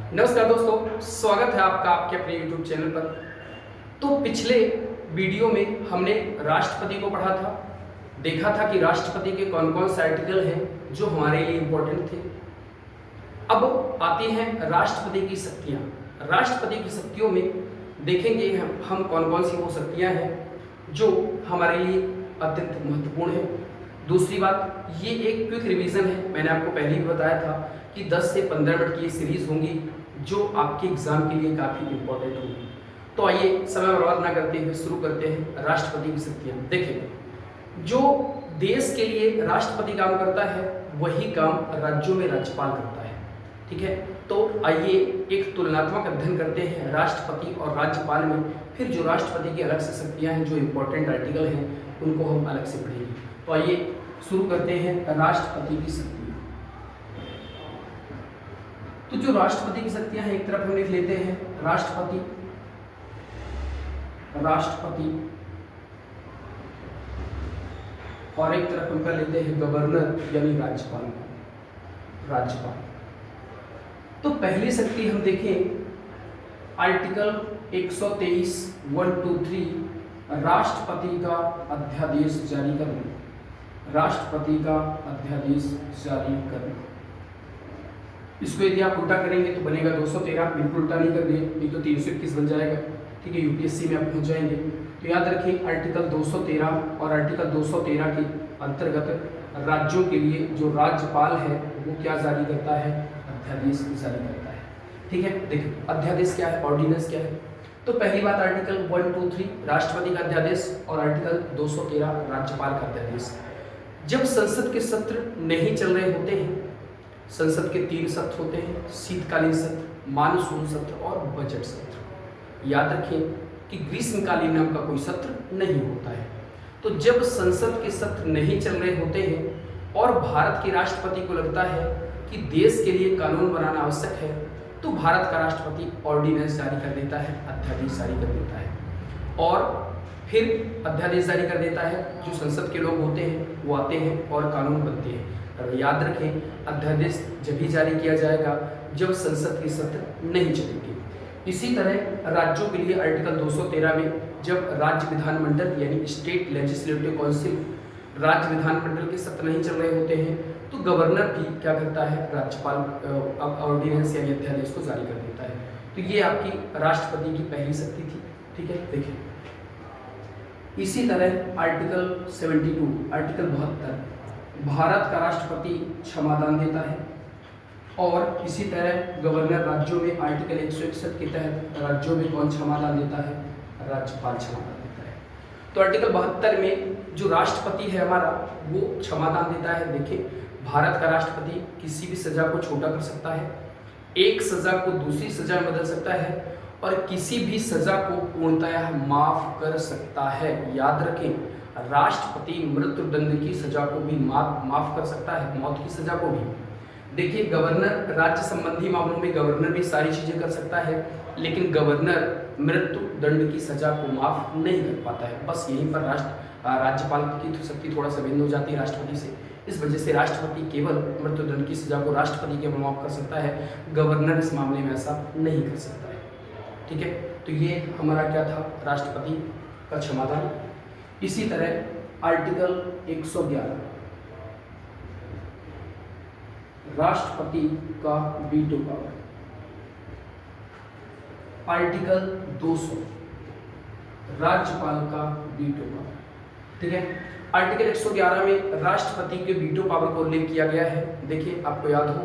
नमस्कार दोस्तों, स्वागत है आपका आपके अपने YouTube चैनल पर। तो पिछले वीडियो में हमने राष्ट्रपति को पढ़ा था, देखा था कि राष्ट्रपति के कौन कौन से आर्टिकल हैं जो हमारे लिए इम्पोर्टेंट थे। अब आती हैं राष्ट्रपति की शक्तियाँ। राष्ट्रपति की शक्तियों में देखेंगे हम कौन कौन सी वो शक्तियाँ हैं जो हमारे लिए अत्यंत महत्वपूर्ण है। दूसरी बात, ये एक क्विक रिवीजन है। मैंने आपको पहले भी बताया था कि 10 से 15 मिनट की ये सीरीज होंगी जो आपके एग्जाम के लिए काफ़ी इंपॉर्टेंट होगी। तो आइए समय बर्बाद ना करते हुए शुरू करते हैं राष्ट्रपति की शक्तियाँ। देखिए, जो देश के लिए राष्ट्रपति काम करता है वही काम राज्यों में राज्यपाल करता है। ठीक है, तो आइए एक तुलनात्मक अध्ययन करते हैं राष्ट्रपति और राज्यपाल में। फिर जो राष्ट्रपति की अलग से शक्तियाँ हैं, जो इंपॉर्टेंट आर्टिकल हैं, उनको हम अलग से पढ़ेंगे। तो आइए शुरू करते हैं राष्ट्रपति की शक्तियाँ। तो जो राष्ट्रपति की शक्तियां हैं, एक तरफ हम लिख लेते हैं राष्ट्रपति और एक तरफ हम कर लेते हैं गवर्नर यानी राज्यपाल। तो पहली शक्ति हम देखें आर्टिकल 123 1 2 3 राष्ट्रपति का अध्यादेश जारी करना। राष्ट्रपति का अध्यादेश जारी करना, इसको यदि आप उल्टा करेंगे तो बनेगा 213। बिल्कुल उल्टा नहीं कर दिए, नहीं तो 321 बन जाएगा। ठीक है, यूपीएससी में आप पहुंच जाएंगे। तो याद रखिए आर्टिकल 213 और आर्टिकल 213 के अंतर्गत राज्यों के लिए जो राज्यपाल है वो क्या जारी करता है? अध्यादेश जारी करता है। ठीक है, देखिए अध्यादेश क्या है, ऑर्डिनेंस क्या है। तो पहली बात आर्टिकल 1 2 3 राष्ट्रपति का अध्यादेश और आर्टिकल 213 राज्यपाल का अध्यादेश। जब संसद के सत्र नहीं चल रहे होते हैं, संसद के 3 सत्र होते हैं, शीतकालीन सत्र, मानसून सत्र और बजट सत्र। याद रखें कि ग्रीष्मकालीन नाम का कोई सत्र नहीं होता है। तो जब संसद के सत्र नहीं चल रहे होते हैं और भारत के राष्ट्रपति को लगता है कि देश के लिए कानून बनाना आवश्यक है, तो भारत का राष्ट्रपति ऑर्डिनेंस जारी कर देता है, अध्यादेश जारी कर देता है। और फिर अध्यादेश जारी कर देता है, जो संसद के लोग होते हैं वो आते हैं और कानून बनते हैं। याद रखें अध्यादेश जब भी जारी किया जाएगा जब संसद के सत्र नहीं चलेंगे। इसी तरह राज्यों के लिए आर्टिकल 213 में जब राज्य विधानमंडल यानी स्टेट लेजिस्लेटिव काउंसिल, राज्य विधानमंडल के सत्र नहीं चल रहे होते हैं, तो गवर्नर भी क्या करता है? राज्यपाल ऑर्डिनेंस यानी अध्यादेश को जारी कर देता है। तो ये आपकी राष्ट्रपति की पहली शक्ति थी। ठीक है, देखिए इसी तरह आर्टिकल 72 आर्टिकल 72 भारत का राष्ट्रपति क्षमादान देता है। और इसी तरह गवर्नर राज्यों में आर्टिकल 161 के तहत राज्यों में कौन क्षमादान देता है? राज्यपाल क्षमादान देता है। तो आर्टिकल 72 में जो राष्ट्रपति है हमारा वो क्षमादान देता है। देखिए भारत का राष्ट्रपति किसी भी सजा को छोटा कर सकता है, एक सजा को दूसरी सजा में बदल सकता है और किसी भी सजा को पूर्णतः माफ कर सकता है। याद रखें राष्ट्रपति मृत्युदंड की सजा को भी माफ कर सकता है, मौत की सजा को भी। देखिए गवर्नर राज्य संबंधी मामलों में गवर्नर भी सारी चीजें कर सकता है, लेकिन गवर्नर मृत्युदंड की सजा को माफ नहीं कर पाता है। बस यहीं पर राज्यपाल की शक्ति थोड़ा सा भिन्न हो जाती है राष्ट्रपति से। इस वजह से राष्ट्रपति केवल मृत्युदंड की सजा को राष्ट्रपति केवल माफ कर सकता है, गवर्नर इस मामले में ऐसा नहीं कर सकता है। ठीक है, तो ये हमारा क्या था? राष्ट्रपति का क्षमादान। इसी तरह आर्टिकल 111 राष्ट्रपति का वीटो पावर। आर्टिकल 200 राज्यपाल का वीटो पावर। ठीक है, आर्टिकल 111 में राष्ट्रपति के वीटो पावर को उल्लेख किया गया है। देखिए आपको याद हो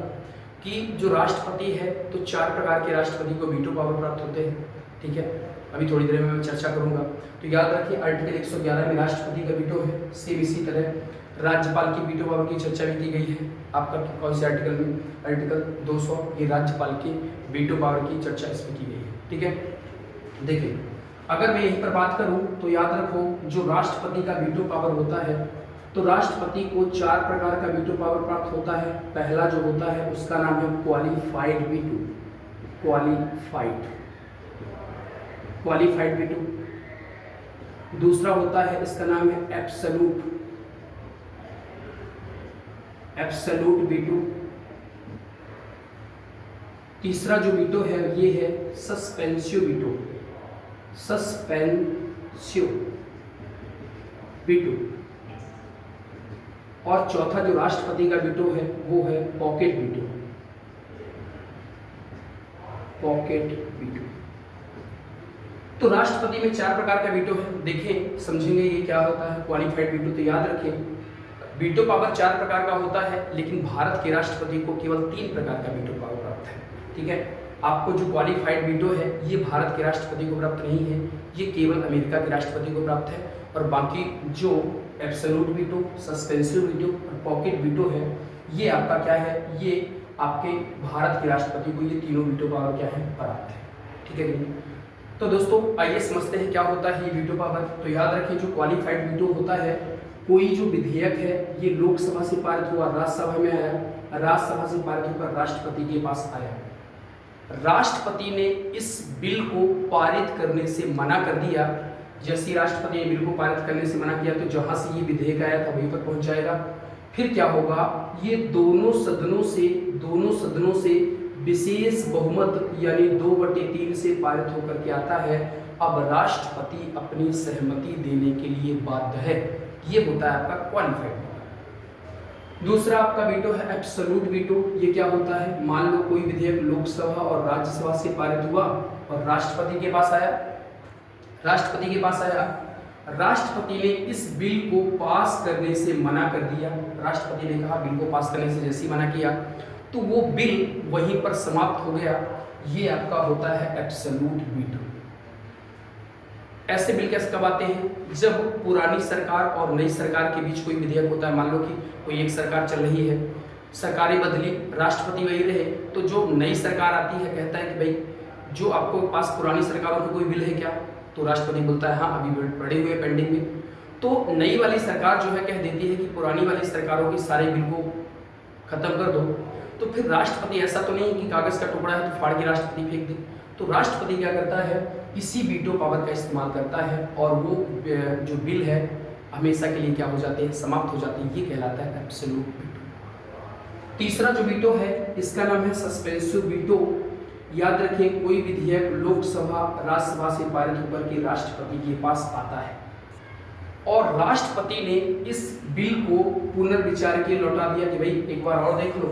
कि जो राष्ट्रपति है तो 4 प्रकार के राष्ट्रपति को वीटो पावर प्राप्त होते हैं। ठीक है, अभी थोड़ी देर में मैं चर्चा करूंगा। तो याद रखिए आर्टिकल 111 में राष्ट्रपति का वीटो है। सेम इसी तरह राज्यपाल की वीटो पावर की चर्चा भी की गई है। आपका कौन से आर्टिकल में? आर्टिकल 200 ये राज्यपाल की वीटो पावर की चर्चा इसमें की गई है। ठीक है, देखिए अगर मैं यहीं पर बात करूं तो याद रखो जो राष्ट्रपति का वीटो पावर होता है तो राष्ट्रपति को 4 प्रकार का वीटो पावर प्राप्त होता है। पहला जो होता है उसका नाम है क्वालिफाइड वीटो। Qualified veto. दूसरा होता है इसका नाम है एब्सोल्यूट वीटो। तीसरा जो वीटो है ये है सस्पेंसिव वीटो, सस्पेंसिव वीटो। और चौथा जो राष्ट्रपति का वीटो है वो है पॉकेट वीटो, पॉकेट वीटो। तो राष्ट्रपति में 4 प्रकार का वीटो है, देखें समझेंगे ये क्या होता है क्वालिफाइड वीटो। तो याद रखें वीटो पावर 4 प्रकार का होता है, लेकिन भारत के राष्ट्रपति को केवल 3 प्रकार का वीटो पावर प्राप्त है। ठीक है, आपको जो क्वालिफाइड वीटो है ये भारत के राष्ट्रपति को प्राप्त नहीं है, ये केवल अमेरिका के राष्ट्रपति को प्राप्त है। और बाकी जो एब्सोल्यूट वीटो, सस्पेंसिव वीटो और पॉकेट वीटो है ये आपका क्या है, ये आपके भारत के राष्ट्रपति को ये तीनों वीटो पावर क्या है प्राप्त है। ठीक है कि तो दोस्तों आइए समझते हैं क्या होता है ये वीटो पावर। तो याद रखें जो क्वालिफाइड वीटो होता है, कोई जो विधेयक है ये लोकसभा से पारित हुआ, राज्यसभा में आया, राज्यसभा से पारित होकर राष्ट्रपति के पास आया, राष्ट्रपति ने इस बिल को पारित करने से मना कर दिया। जैसे राष्ट्रपति ने बिल को पारित करने से मना किया तो जहां से ये विधेयक आया था वहीं पर पहुंच जाएगा। फिर क्या होगा, ये दोनों सदनों से विशेष बहुमत यानी 2/3 से पारित होकर के आता है। अब राष्ट्रपति अपनी सहमति देने के लिए बाध्य है। ये होता है आपका क्वालिफाइड वीटो। दूसरा आपका वीटो है एब्सोल्यूट वीटो। ये क्या होता है, मान लो कोई विधेयक लोकसभा और राज्यसभा से पारित हुआ और राष्ट्रपति के पास आया, राष्ट्रपति ने इस बिल को पास करने से मना कर दिया। राष्ट्रपति ने कहा बिल को पास करने से जैसे ही मना किया तो वो बिल वहीं पर समाप्त हो गया। ये आपका होता है एब्सोल्यूट वीटो। ऐसे बिल कैसे कब आते हैं, जब पुरानी सरकार और नई सरकार के बीच कोई विधेयक होता है। मान लो कि कोई एक सरकार चल रही है, सरकारें बदली, राष्ट्रपति वही रहे, तो जो नई सरकार आती है कहता है कि भाई जो आपको पास पुरानी सरकारों की कोई बिल है क्या, तो राष्ट्रपति बोलता है हाँ अभी पड़े हुए पेंडिंग में। तो नई वाली सरकार जो है कह देती है कि पुरानी वाली सरकारों के सारे बिल को खत्म कर दो। तो फिर राष्ट्रपति ऐसा तो नहीं कि कागज का टुकड़ा है तो फाड़ के राष्ट्रपति फेंक दे, तो राष्ट्रपति क्या करता है, इसी वीटो पावर का इस्तेमाल करता है और वो जो बिल है हमेशा के लिए क्या हो जाते हैं, समाप्त हो जाते हैं। ये कहलाता है एब्सोल्यूट वीटो। तीसरा जो वीटो है इसका नाम है सस्पेंसिव वीटो। याद रखें कोई विधेयक लोकसभा राज्यसभा से पारित होकर के राष्ट्रपति के पास आता है और राष्ट्रपति ने इस बिल को पुनर्विचार के लौटा दिया कि भाई एक बार और देख लो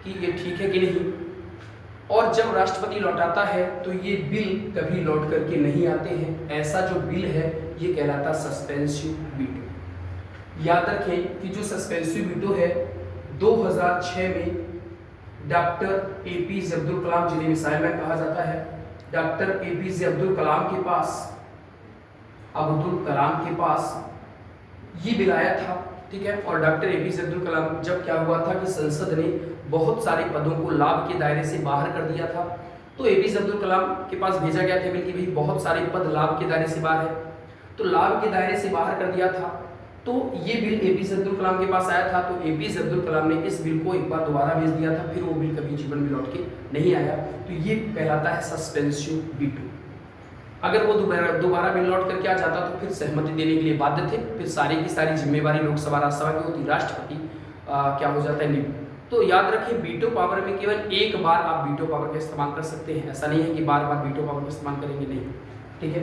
कि ये ठीक है कि नहीं। और जब राष्ट्रपति लौटाता है तो ये बिल कभी लौट करके नहीं आते हैं। ऐसा जो बिल है ये कहलाता सस्पेंसिव वीटो। याद रखें कि जो सस्पेंसिव वीटो है 2006 में डॉक्टर APJ अब्दुल कलाम जिन्हें मिसाइल मैन कहा जाता है, डॉक्टर APJ अब्दुल कलाम के पास ये बिल आया था। ठीक है, और डॉक्टर APJ अब्दुल कलाम जब क्या हुआ था कि संसद ने बहुत सारे पदों को लाभ के दायरे से बाहर कर दिया था, तो APJ अब्दुल कलाम के पास भेजा गया था बिल कि भाई बहुत सारे पद लाभ के दायरे से बाहर है, तो लाभ के दायरे से बाहर कर दिया था। तो ये बिल APJ अब्दुल कलाम के पास आया था, तो APJ अब्दुल कलाम ने इस बिल को एक बार दोबारा भेज दिया था, फिर वो बिल कभी जीवन में लौट के नहीं आया। तो ये कहलाता है सस्पेंसिव वीटो। अगर वो दोबारा बिल लौट करके आ जाता तो फिर सहमति देने के लिए बाध्य थे, फिर सारी की सारी जिम्मेवारी लोकसभा राज्यसभा की होती, राष्ट्रपति क्या हो जाता है नहीं। तो याद रखें वीटो पावर में केवल एक बार आप वीटो पावर का इस्तेमाल कर सकते हैं, ऐसा नहीं है कि बार बार वीटो पावर का इस्तेमाल करेंगे, नहीं। ठीक है।